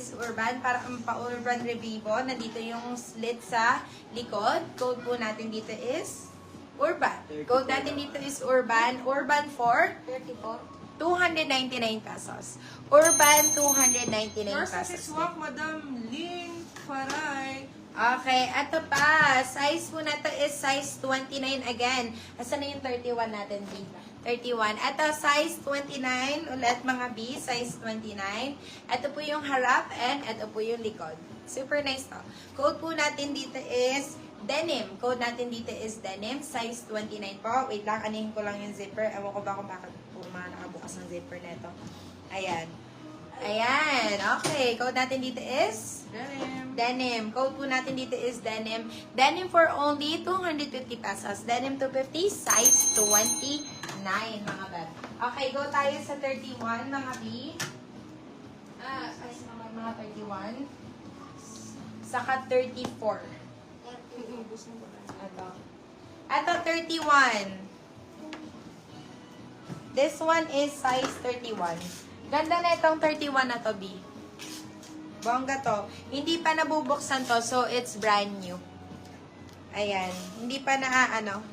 is Urban. Para ang pa-Urban Revivo, nandito yung slit sa likod. Code po natin dito is Urban. Code natin dito is Urban. Urban for 299 pesos. Urban, 299 Yours pesos. is swak, Madam Lynn Faray. Okay, ito pa. Size po na to is size 29 again. Asan na yung 31 natin, B? 31. Ito, size 29. Ulit, mga B, size 29. Ito po yung harap and ito po yung likod. Super nice to. Code po natin dito is denim. Code natin dito is denim. Size 29 po. Wait lang, anihin ko lang yung zipper. Ewan ko ba kung bakit po nakabukas ng zipper neto. Ayan. Ayan. Okay. Code natin dito is Denim. denim. Code po natin dito is denim. Denim for only 250 pesos. Denim 250, size 29, mga bad. Okay, go tayo sa 31, mga B. Size naman mga 31. Saka 34. Ito 31. This one is size 31. Ganda na itong 31 na to, B. Bongga to. Hindi pa nabubuksan to, so it's brand new. Ayan. Hindi pa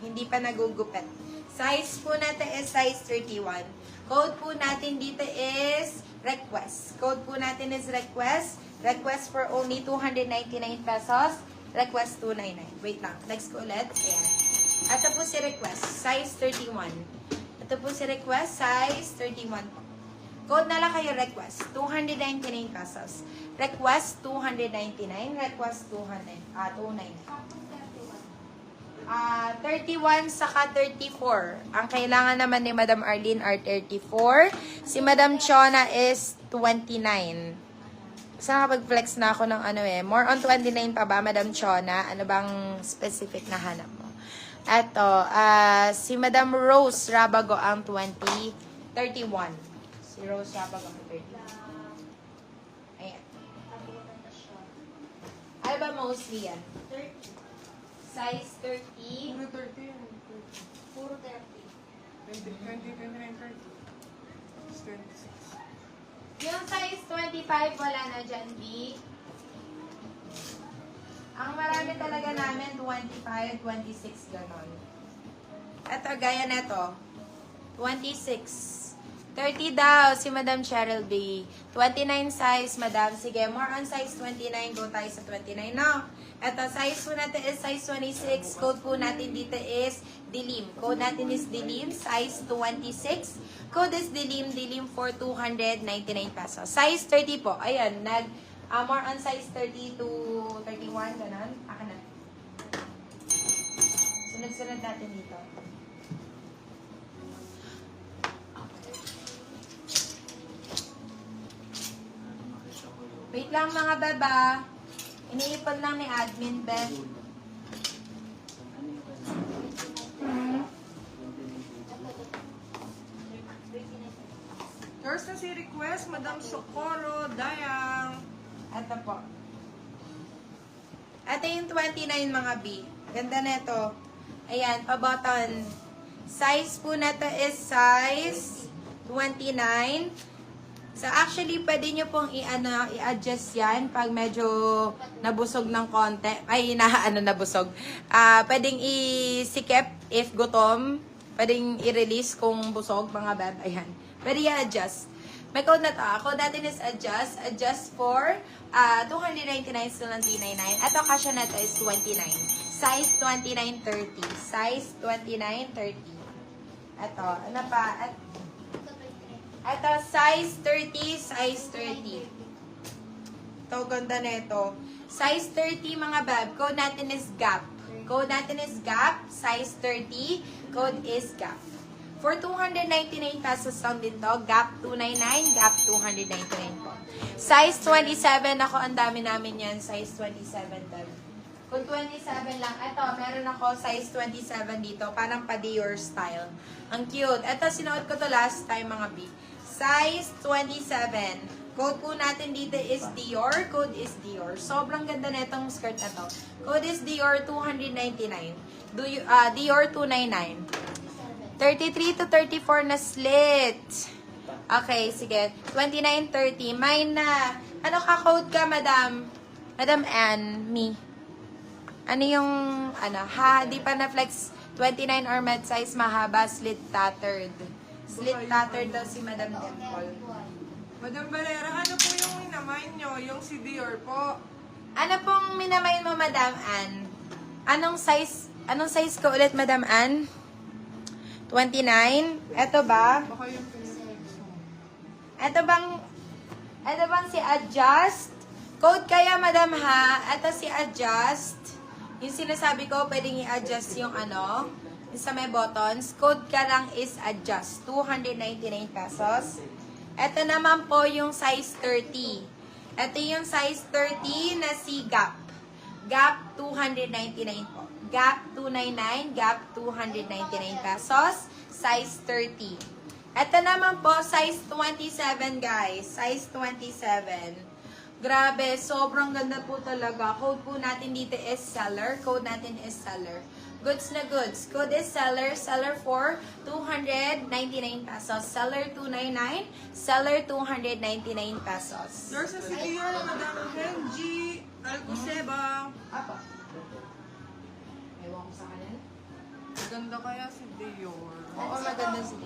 hindi pa nagugupit. Size po natin is size 31. Code po natin dito is request. Code po natin is request. Request for only 299 pesos. Request 299. Wait lang. Next ko ulit. Ayan. Ito po si request. Size 31. Ito po si request. Size 31 po. Code na lang kayo request. 299 pesos. Request 299. Request 299. 31 saka 34. Ang kailangan naman ni Madam Arlene are 34. Si Madam Chona is 29. Saan kapag-flex na ako ng more on 29 pa ba, Madam Chona? Ano bang specific na hanap mo? Eto, si Madam Rose Rabago ang 31. Si Rose Rabago ang 31. Ayan. Ano ba mostly yan? 30. Size 30. Puro 30 yan. Puro 30. 20, 29, 30. 26. Yung size 25, wala na dyan, B. Ang marami talaga namin, 25, 26, ganon. Ito, gaya neto. 26. 30 daw, si Madam Cheryl B. 29 size, Madam. Sige, more on size 29. Go tayo sa 29 now. Ito, size po natin is size 26. Code po natin dito is dilim. Code natin is dilim, size 26. Code is dilim, dilim for 299 pesos. Size 30 po. Ayan, more on size 30 to 31, ganun. Akin na. Sunod-sunod natin dito. Wait lang mga baba. Iniipon lang ni admin, Beth. Yours na si request, Madam Socorro Dayang. Ito po. Ito yung 29 mga B. Ganda na ito. Ayan, pa-button. Size po na ito is size 29. So, actually, pwede nyo pong i-adjust yan pag medyo nabusog ng konti. Ay, nabusog. Pwedeng isikip if gutom. Pwedeng i-release kung busog, mga beb. Ayan. Pwede i-adjust. May code na to. Code natin is adjust. Adjust for 299 still ng 399. Ito, kasya na to is 29. Size 29-30. Size 29-30. Ito. Ano pa? Ito, size 30, size 30. Ito, ganda na ito. Size 30, mga bab. Code natin is GAP. Code natin is GAP. Size 30. Code is GAP. For 299 pesos lang din to. GAP 299, GAP 299 po. Size 27, ako, ang dami namin yan. Size 27, bab. Kung 27 lang, ito, meron ako size 27 dito. Parang pa-Dior style. Ang cute. Ito, sinuot ko to last time, mga B. Size 27. Code po natin dito is Dior. Code is Dior. Sobrang ganda na itong skirt na to. Code is Dior 299. Dior 299. 33 to 34 na slit. Okay, sige. 29.30. Mine na. Ano ka-code ka, madam? Madam Ann, me. Ano yung, di pa na-flex 29 or med size mahaba, slit tattered. Slit tattered daw si Madam Dimple. Madam Valera, ano po yung minamay nyo? Yung si Dior po. Ano pong minamayin mo, Madam Ann? Anong size ko ulit, Madam Ann? 29? Ito ba? Baka yung pinag-sex mo. Ito bang si Adjust? Code kaya, Madam ha? Ito si Adjust. Yung sinasabi ko, pwedeng i-adjust yung yung sa may buttons. Code ka lang is Adjust. 299 pesos. Ito naman po yung size 30. Ito yung size 30 na si Gap. Gap, 299 po. Gap, 299. Gap, 299 pesos. Size 30. Ito naman po, size 27, guys. Size 27. Grabe, sobrang ganda po talaga. Code po natin dito is seller. Code natin is seller. Goods na goods. Code is seller. Seller for 299 pesos. Seller 299. Seller 299 pesos. Nurse na si Dior, Madam Henji, Alcoseba. Apa? Ewan ko sa kanan. Ganda kaya si Dior. Oo, maganda si